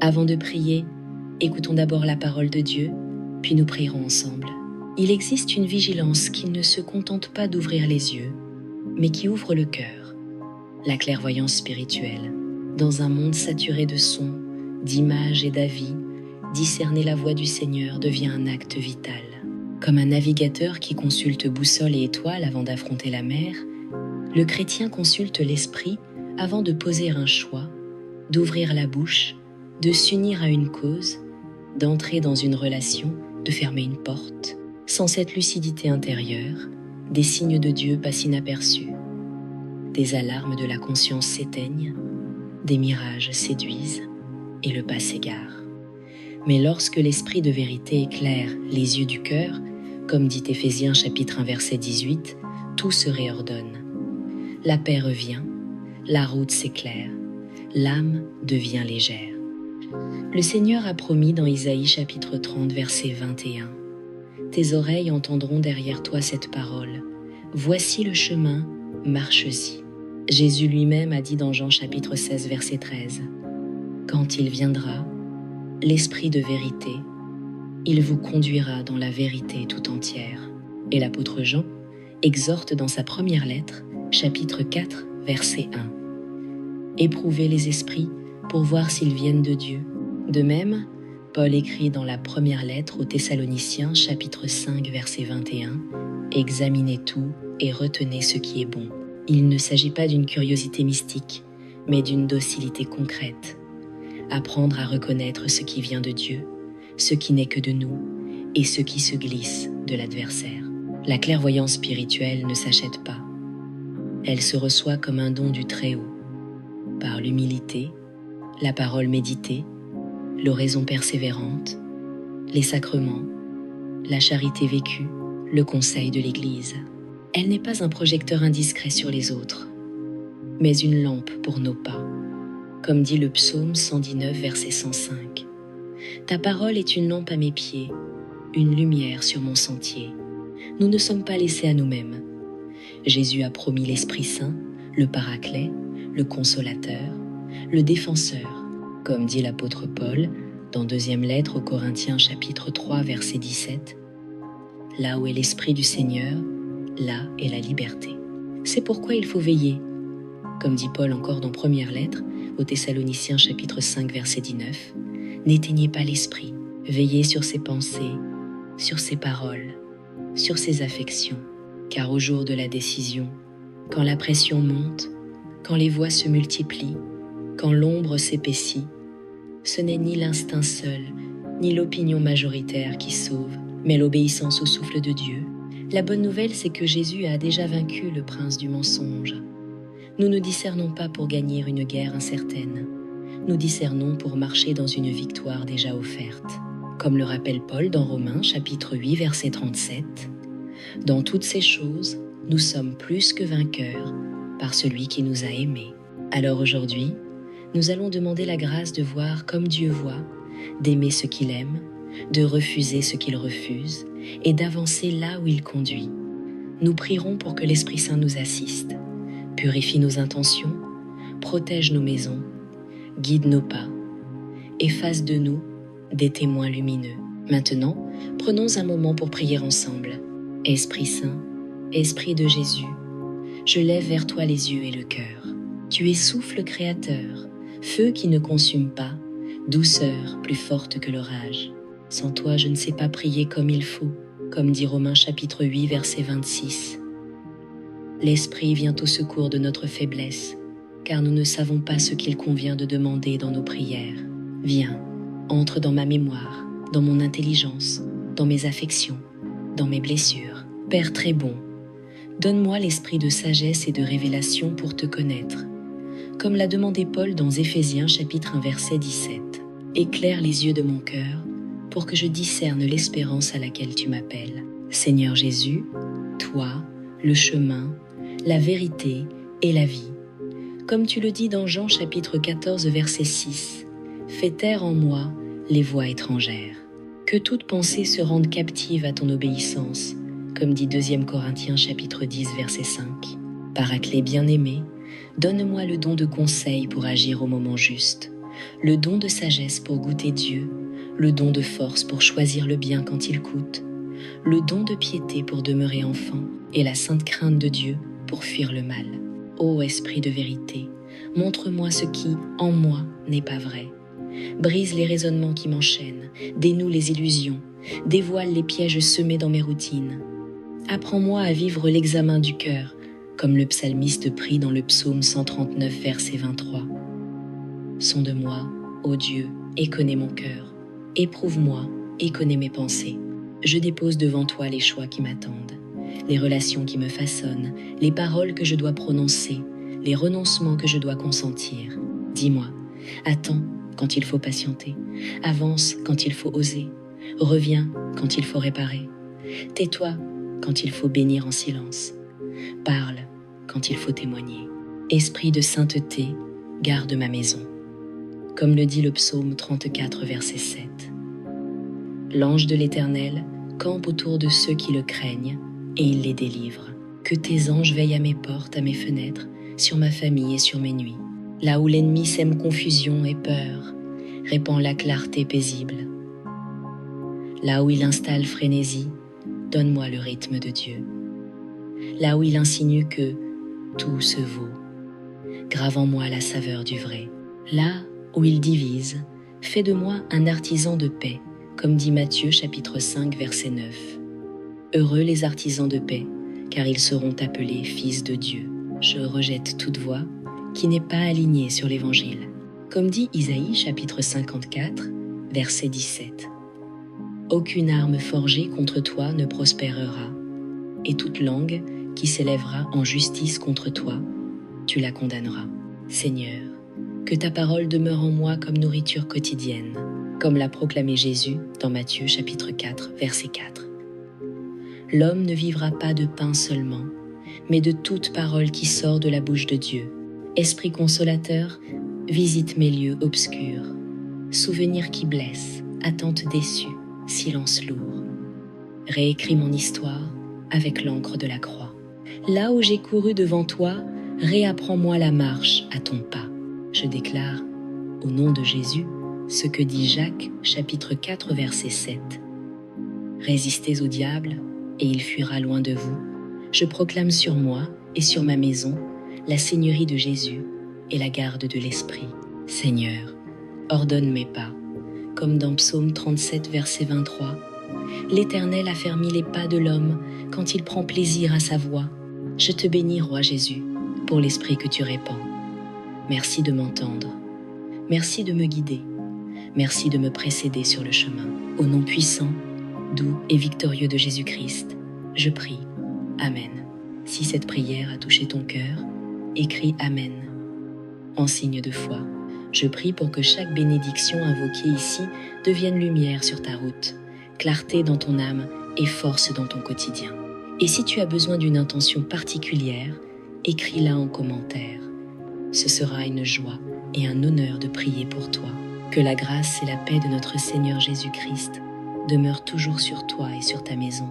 Avant de prier, écoutons d'abord la parole de Dieu, puis nous prierons ensemble. Il existe une vigilance qui ne se contente pas d'ouvrir les yeux, mais qui ouvre le cœur. La clairvoyance spirituelle. Dans un monde saturé de sons, d'images et d'avis, discerner la voix du Seigneur devient un acte vital. Comme un navigateur qui consulte boussole et étoiles avant d'affronter la mer, le chrétien consulte l'esprit avant de poser un choix, d'ouvrir la bouche, de s'unir à une cause, d'entrer dans une relation, de fermer une porte. Sans cette lucidité intérieure, des signes de Dieu passent inaperçus. Des alarmes de la conscience s'éteignent, des mirages séduisent et le pas s'égare. Mais lorsque l'esprit de vérité éclaire les yeux du cœur, comme dit Éphésiens chapitre 1 verset 18, tout se réordonne. La paix revient, la route s'éclaire, l'âme devient légère. Le Seigneur a promis dans Isaïe chapitre 30 verset 21, « Tes oreilles entendront derrière toi cette parole, voici le chemin, marche-y. » Jésus lui-même a dit dans Jean chapitre 16 verset 13, « Quand il viendra, l'Esprit de vérité, il vous conduira dans la vérité tout entière. » Et l'apôtre Jean exhorte dans sa première lettre, chapitre 4, verset 1. « Éprouvez les esprits pour voir s'ils viennent de Dieu. » De même, Paul écrit dans la première lettre aux Thessaloniciens, chapitre 5, verset 21, « Examinez tout et retenez ce qui est bon. » Il ne s'agit pas d'une curiosité mystique, mais d'une docilité concrète. Apprendre à reconnaître ce qui vient de Dieu, ce qui n'est que de nous, et ce qui se glisse de l'adversaire. La clairvoyance spirituelle ne s'achète pas. Elle se reçoit comme un don du Très-Haut, par l'humilité, la parole méditée, l'oraison persévérante, les sacrements, la charité vécue, le conseil de l'Église. Elle n'est pas un projecteur indiscret sur les autres, mais une lampe pour nos pas. Comme dit le psaume 119, verset 105. « Ta parole est une lampe à mes pieds, une lumière sur mon sentier. » Nous ne sommes pas laissés à nous-mêmes. Jésus a promis l'Esprit Saint, le Paraclet, le Consolateur, le Défenseur, comme dit l'apôtre Paul dans deuxième lettre aux Corinthiens chapitre 3, verset 17. « Là où est l'Esprit du Seigneur, là est la liberté. » C'est pourquoi il faut veiller, comme dit Paul encore dans première lettre aux Thessaloniciens chapitre 5 verset 19, « N'éteignez pas l'esprit, veillez sur ses pensées, sur ses paroles, sur ses affections, car au jour de la décision, quand la pression monte, quand les voix se multiplient, quand l'ombre s'épaissit, ce n'est ni l'instinct seul, ni l'opinion majoritaire qui sauve, mais l'obéissance au souffle de Dieu. La bonne nouvelle, c'est que Jésus a déjà vaincu le prince du mensonge. Nous ne discernons pas pour gagner une guerre incertaine. Nous discernons pour marcher dans une victoire déjà offerte. Comme le rappelle Paul dans Romains chapitre 8 verset 37, « Dans toutes ces choses, nous sommes plus que vainqueurs par celui qui nous a aimés. » Alors aujourd'hui, nous allons demander la grâce de voir comme Dieu voit, d'aimer ce qu'il aime, de refuser ce qu'il refuse et d'avancer là où il conduit. Nous prierons pour que l'Esprit Saint nous assiste, purifie nos intentions, protège nos maisons, guide nos pas, et fasse de nous des témoins lumineux. Maintenant, prenons un moment pour prier ensemble. Esprit Saint, Esprit de Jésus, je lève vers toi les yeux et le cœur. Tu es souffle créateur, feu qui ne consume pas, douceur plus forte que l'orage. Sans toi, je ne sais pas prier comme il faut, comme dit Romains chapitre 8 verset 26. L'Esprit vient au secours de notre faiblesse, car nous ne savons pas ce qu'il convient de demander dans nos prières. Viens, entre dans ma mémoire, dans mon intelligence, dans mes affections, dans mes blessures. Père très bon, donne-moi l'esprit de sagesse et de révélation pour te connaître, comme l'a demandé Paul dans Éphésiens chapitre 1 verset 17. Éclaire les yeux de mon cœur pour que je discerne l'espérance à laquelle tu m'appelles. Seigneur Jésus, toi, le chemin, la vérité et la vie. Comme tu le dis dans Jean chapitre 14 verset 6, fais taire en moi les voix étrangères. Que toute pensée se rende captive à ton obéissance, comme dit 2 Corinthiens chapitre 10 verset 5. Paraclet bien-aimé, donne-moi le don de conseil pour agir au moment juste, le don de sagesse pour goûter Dieu, le don de force pour choisir le bien quand il coûte, le don de piété pour demeurer enfant et la sainte crainte de Dieu pour fuir le mal. Ô Esprit de vérité, montre-moi ce qui, en moi, n'est pas vrai. Brise les raisonnements qui m'enchaînent, dénoue les illusions, dévoile les pièges semés dans mes routines. Apprends-moi à vivre l'examen du cœur, comme le psalmiste prie dans le psaume 139, verset 23. Sonde-moi, ô Dieu, et connais mon cœur. Éprouve-moi et connais mes pensées. Je dépose devant toi les choix qui m'attendent, les relations qui me façonnent, les paroles que je dois prononcer, les renoncements que je dois consentir. Dis-moi, attends quand il faut patienter, avance quand il faut oser, reviens quand il faut réparer, tais-toi quand il faut bénir en silence, parle quand il faut témoigner. Esprit de sainteté, garde ma maison. Comme le dit le psaume 34, verset 7. L'ange de l'Éternel campe autour de ceux qui le craignent, et il les délivre. Que tes anges veillent à mes portes, à mes fenêtres, sur ma famille et sur mes nuits. Là où l'ennemi sème confusion et peur, répand la clarté paisible. Là où il installe frénésie, donne-moi le rythme de Dieu. Là où il insinue que tout se vaut, grave en moi la saveur du vrai. Là où il divise, fais de moi un artisan de paix, comme dit Matthieu chapitre 5, verset 9. Heureux les artisans de paix, car ils seront appelés fils de Dieu. Je rejette toute voix qui n'est pas alignée sur l'Évangile. Comme dit Isaïe chapitre 54, verset 17. Aucune arme forgée contre toi ne prospérera, et toute langue qui s'élèvera en justice contre toi, tu la condamneras. Seigneur, que ta parole demeure en moi comme nourriture quotidienne, comme l'a proclamé Jésus dans Matthieu chapitre 4, verset 4. L'homme ne vivra pas de pain seulement, mais de toute parole qui sort de la bouche de Dieu. Esprit consolateur, visite mes lieux obscurs. Souvenir qui blesse, attente déçue, silence lourd. Réécris mon histoire avec l'encre de la croix. Là où j'ai couru devant toi, réapprends-moi la marche à ton pas. Je déclare, au nom de Jésus, ce que dit Jacques, chapitre 4, verset 7. Résistez au diable, et il fuira loin de vous. Je proclame sur moi et sur ma maison la seigneurie de Jésus et la garde de l'Esprit. Seigneur, ordonne mes pas. Comme dans Psaume 37, verset 23, l'Éternel affermit les pas de l'homme quand il prend plaisir à sa voix. Je te bénis, Roi Jésus, pour l'Esprit que tu répands. Merci de m'entendre. Merci de me guider. Merci de me précéder sur le chemin. Au nom puissant, doux et victorieux de Jésus-Christ, je prie. Amen. Si cette prière a touché ton cœur, écris Amen en signe de foi. Je prie pour que chaque bénédiction invoquée ici devienne lumière sur ta route, clarté dans ton âme et force dans ton quotidien. Et si tu as besoin d'une intention particulière, écris-la en commentaire. Ce sera une joie et un honneur de prier pour toi. Que la grâce et la paix de notre Seigneur Jésus-Christ demeurent toujours sur toi et sur ta maison.